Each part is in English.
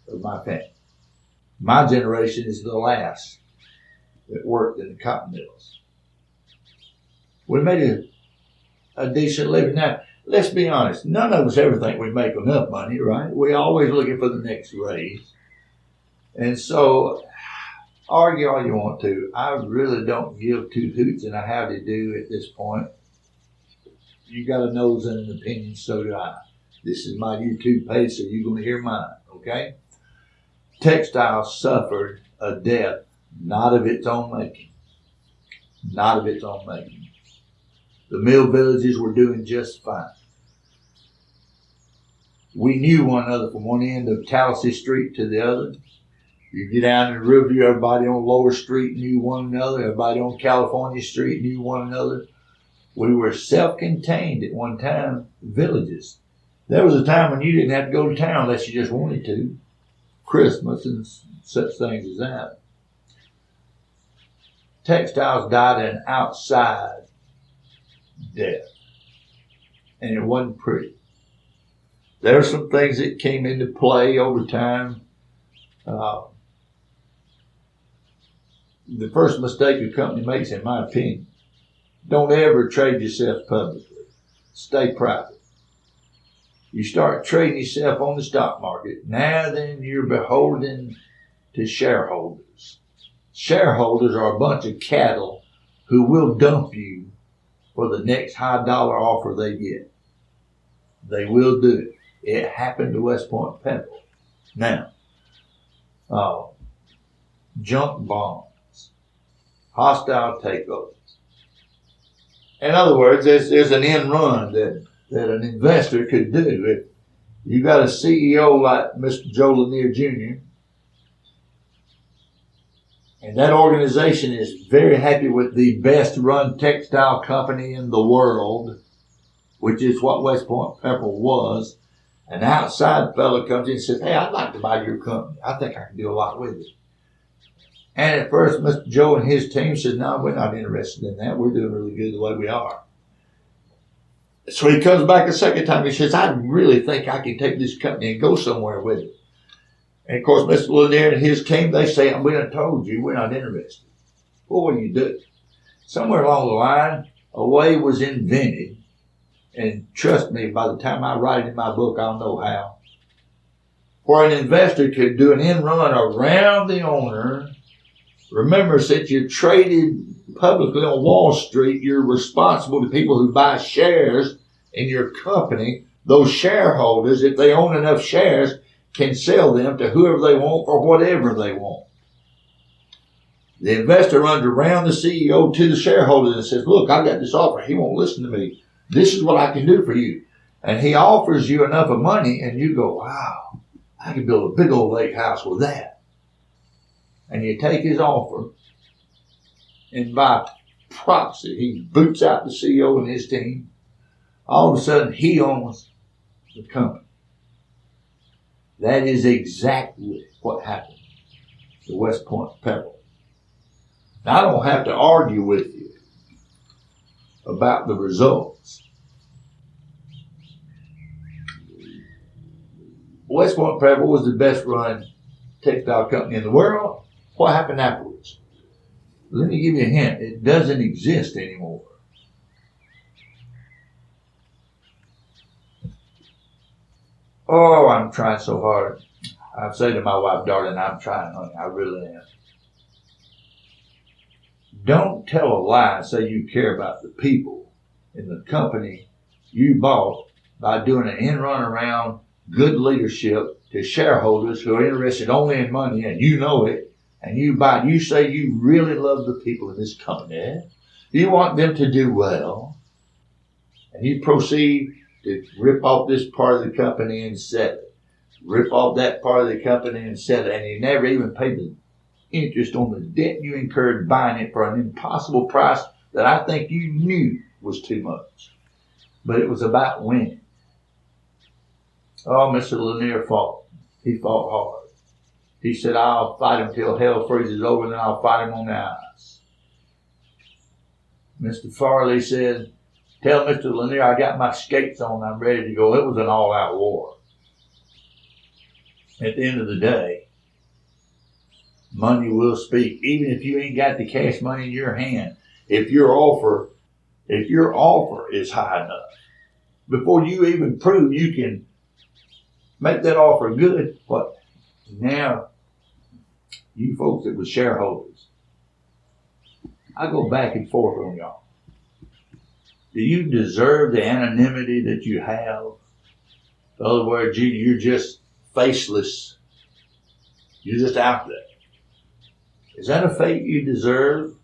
of my family. My generation is the last that worked in the cotton mills. We made a decent living. Now, let's be honest. None of us ever think we make enough money, right? We're always looking for the next raise. And so, argue all you want to. I really don't give two hoots and a howdy do at this point. You got a nose and an opinion, so do I. This is my YouTube page, so you're going to hear mine, okay? Textiles suffered a death not of its own making. Not of its own making. The mill villages were doing just fine. We knew one another from one end of Tallahassee Street to the other. You get down in Riverview, everybody on Lower Street knew one another. Everybody on California Street knew one another. We were self-contained at one time, villages. There was a time when you didn't have to go to town unless you just wanted to. Christmas and such things as that. Textiles died an outside death. And it wasn't pretty. There are some things that came into play over time. The first mistake a company makes, in my opinion, don't ever trade yourself publicly. Stay private. You start trading yourself on the stock market, now then you're beholden to shareholders. Shareholders are a bunch of cattle who will dump you for the next high dollar offer they get. They will do it. It happened to West Point Pebble. Now, junk bonds, hostile takeovers. In other words, there's an end run that an investor could do. If you got a CEO like Mr. Joe Lanier Jr., and that organization is very happy with the best run textile company in the world, which is what West Point Pepperell was, an outside fellow comes in and says, hey, I'd like to buy your company. I think I can do a lot with it. And at first, Mr. Joe and his team said, no, we're not interested in that. We're doing really good the way we are. So he comes back a second time. He says, I really think I can take this company and go somewhere with it. And of course, Mr. Lanier and his team, they say, we done told you we're not interested. Well, what do you do? Somewhere along the line, a way was invented. And trust me, by the time I write it in my book, I'll know how. Where an investor could do an end run around the owner. Remember, since you're traded publicly on Wall Street, you're responsible to people who buy shares in your company. Those shareholders, if they own enough shares, can sell them to whoever they want for whatever they want. The investor runs around the CEO to the shareholders and says, look, I got this offer. He won't listen to me. This is what I can do for you. And he offers you enough of money and you go, wow, I can build a big old lake house with that. And you take his offer, and by proxy, he boots out the CEO and his team. All of a sudden, he owns the company. That is exactly what happened to West Point Pebble. Now, I don't have to argue with you about the results. West Point Pebble was the best run textile company in the world. What happened afterwards? Let me give you a hint. It doesn't exist anymore. Oh, I'm trying so hard. I say to my wife, darling, I'm trying, honey. I really am. Don't tell a lie and say you care about the people in the company you bought by doing an end run around good leadership to shareholders who are interested only in money, and you know it. And you say you really love the people in this company. You want them to do well. And you proceed to rip off this part of the company and sell it. Rip off that part of the company and sell it. And you never even pay the interest on the debt you incurred buying it for an impossible price that I think you knew was too much. But it was about winning. Oh, Mr. Lanier fought. He fought hard. He said, I'll fight him till hell freezes over, and then I'll fight him on the ice. Mr. Farley said, tell Mr. Lanier I got my skates on, I'm ready to go. It was an all-out war. At the end of the day, money will speak. Even if you ain't got the cash money in your hand, if your offer is high enough, before you even prove you can make that offer good, what now you folks that were shareholders, I go back and forth on y'all. Do you deserve the anonymity that you have? In other words, you're just faceless. You're just out there. Is that a fate you deserve?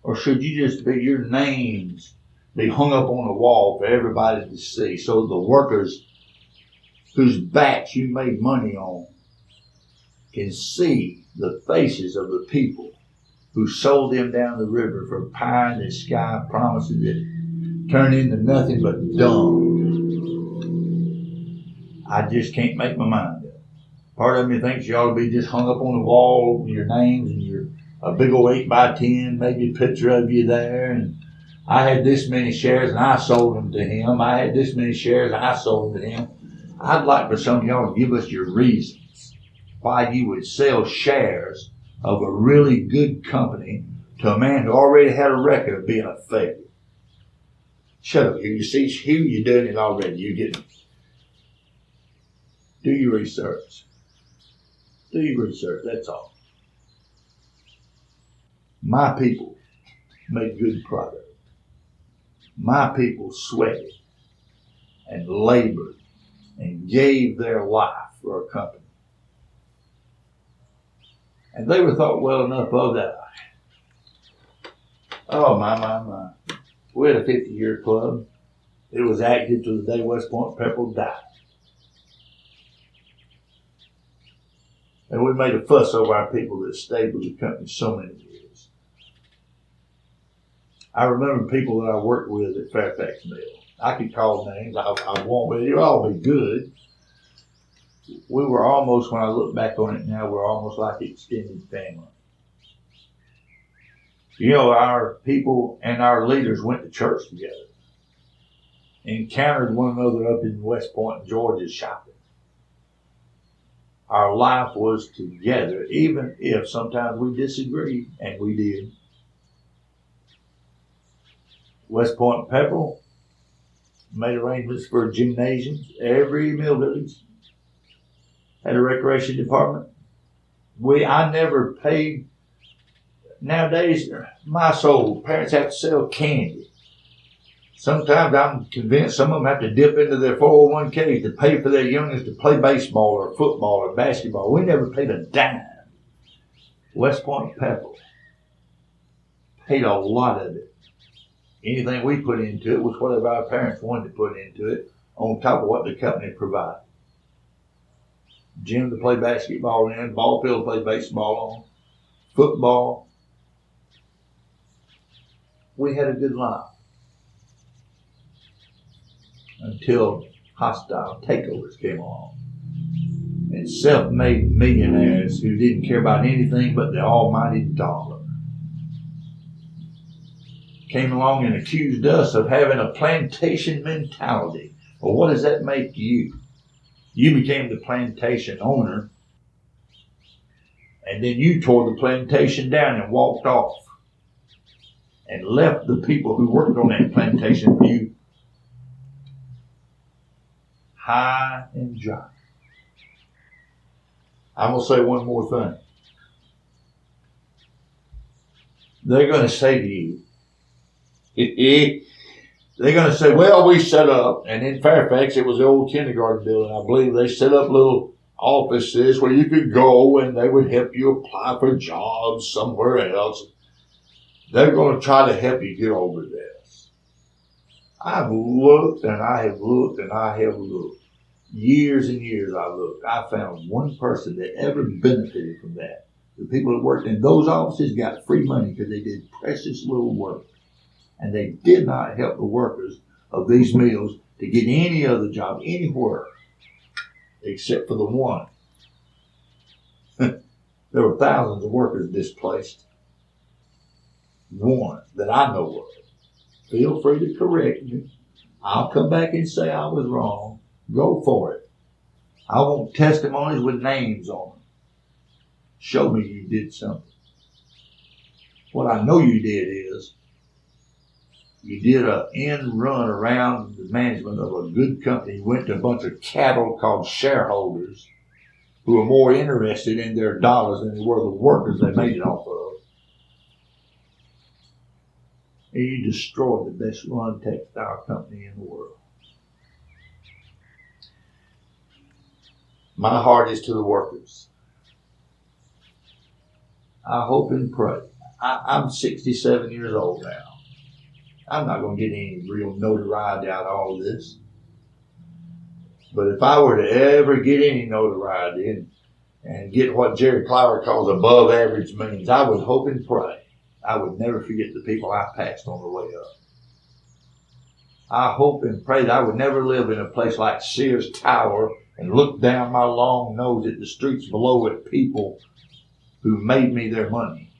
Or should you just be your names be hung up on the wall for everybody to see, so the workers whose backs you made money on can see the faces of the people who sold them down the river for pie in the sky promises that turn into nothing but dung? I just can't make my mind up. Part of me thinks you ought to be just hung up on the wall with your names and your a big old 8x10, maybe a picture of you there. And I had this many shares and I sold them to him. I had this many shares and I sold them to him. I'd like for some of y'all to give us your reasons why you would sell shares of a really good company to a man who already had a record of being a failure. Shut up. You see, here you're doing it already. You're getting. Do your research. Do your research, that's all. My people make good product. My people sweated and labored and gave their life for a company. And they were thought well enough of that. Oh, my. We had a 50-year club. It was active to the day West Point Pepperell died. And we made a fuss over our people that stayed with the company so many years. I remember people that I worked with at Fairfax Mill. I could call names. I won't, but it'll all be good. We were almost, when I look back on it now, we're almost like an extended family. You know, our people and our leaders went to church together, encountered one another up in West Point, Georgia, shopping. Our life was together, even if sometimes we disagreed, and we did. West Point Pepperell made arrangements for gymnasiums. Every mill village had a recreation department. I never paid. Nowadays, my soul, parents have to sell candy. Sometimes I'm convinced some of them have to dip into their 401ks to pay for their youngest to play baseball or football or basketball. We never paid a dime. West Point Pepperell paid a lot of it. Anything we put into it was whatever our parents wanted to put into it, on top of what the company provided. Gym to play basketball in, ball field to play baseball on, football. We had a good life. Until hostile takeovers came along. And self-made millionaires who didn't care about anything but the almighty dollar came along and accused us of having a plantation mentality. Well, what does that make you? You became the plantation owner, and then you tore the plantation down and walked off and left the people who worked on that plantation for you high and dry. I'm going to say one more thing. They're going to say to you, they're going to say, well, we set up, and in Fairfax, it was the old kindergarten building. I believe they set up little offices where you could go and they would help you apply for jobs somewhere else. They're going to try to help you get over this. I've looked and I have looked and I have looked. Years and years I looked. I found one person that ever benefited from that. The people that worked in those offices got free money because they did precious little work. And they did not help the workers of these mills to get any other job anywhere except for the one. There were thousands of workers displaced. One that I know of. Feel free to correct me. I'll come back and say I was wrong. Go for it. I want testimonies with names on them. Show me you did something. What I know you did is you did an end run around the management of a good company. You went to a bunch of cattle called shareholders who were more interested in their dollars than they were the workers they made it off of. And you destroyed the best run textile company in the world. My heart is to the workers. I hope and pray. I'm 67 years old now. I'm not going to get any real notoriety out of all of this. But if I were to ever get any notoriety and get what Jerry Clower calls above average means, I would hope and pray I would never forget the people I passed on the way up. I hope and pray that I would never live in a place like Sears Tower and look down my long nose at the streets below at people who made me their money.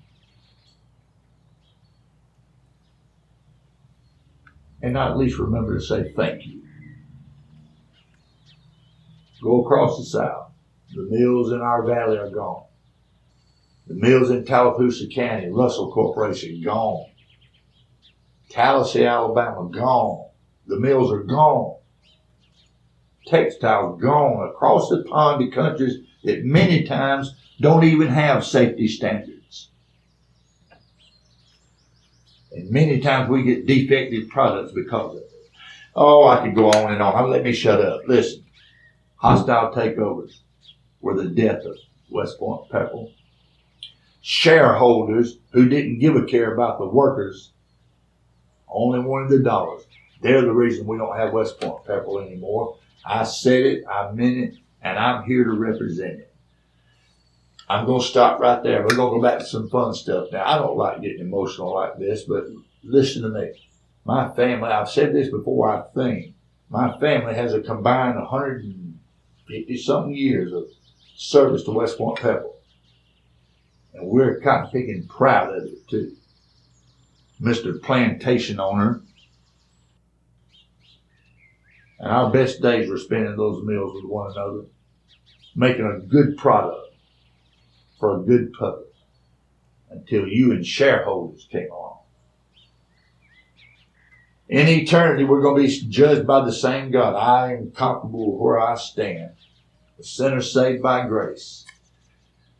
And not at least remember to say thank you. Go across the South. The mills in our valley are gone. The mills in Tallapoosa County, Russell Corporation, gone. Tallahassee, Alabama, gone. The mills are gone. Textiles gone across the pond to countries that many times don't even have safety standards. And many times we get defective products because of it. Oh, I could go on and on. Let me shut up. Listen, hostile takeovers were the death of West Point Pepperell. Shareholders who didn't give a care about the workers only wanted the dollars. They're the reason we don't have West Point Pepperell anymore. I said it, I meant it, and I'm here to represent it. I'm going to stop right there. We're going to go back to some fun stuff now. I don't like getting emotional like this, but listen to me. My family, I've said this before, I think, my family has a combined 150-something years of service to West Point Pepperell. And we're kind of picking proud of it, too. Mr. Plantation owner. And our best days were spent in those mills with one another, making a good product for a good public until you and shareholders came along. In eternity, we're going to be judged by the same God. I am comfortable where I stand, the sinner saved by grace.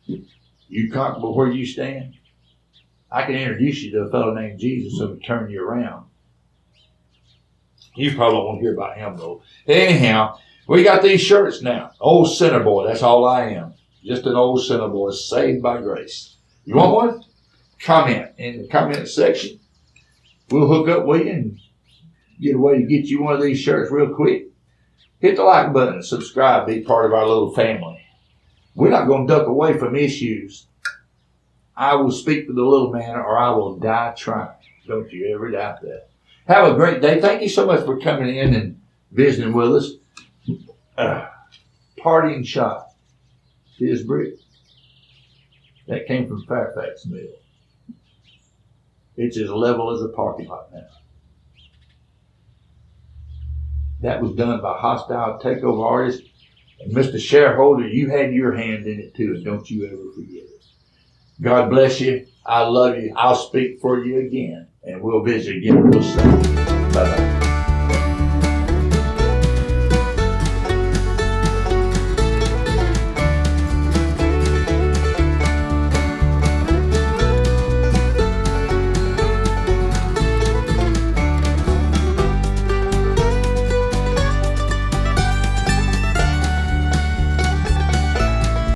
You comfortable where you stand? I can introduce you to a fellow named Jesus who will turn you around. You probably don't want to hear about him, though. Anyhow, we got these shirts now. Old sinner boy, that's all I am. Just an old sinner boy saved by grace. You want one? Comment in the comment section. We'll hook up with you and get a way to get you one of these shirts real quick. Hit the like button and subscribe. Be part of our little family. We're not going to duck away from issues. I will speak for the little man or I will die trying. Don't you ever doubt that. Have a great day. Thank you so much for coming in and visiting with us. Parting shot. See this brick? That came from Fairfax Mill. It's as level as a parking lot now. That was done by hostile takeover artists. And Mr. Shareholder, you had your hand in it too, and don't you ever forget it. God bless you. I love you. I'll speak for you again, and we'll visit again real soon. Bye-bye.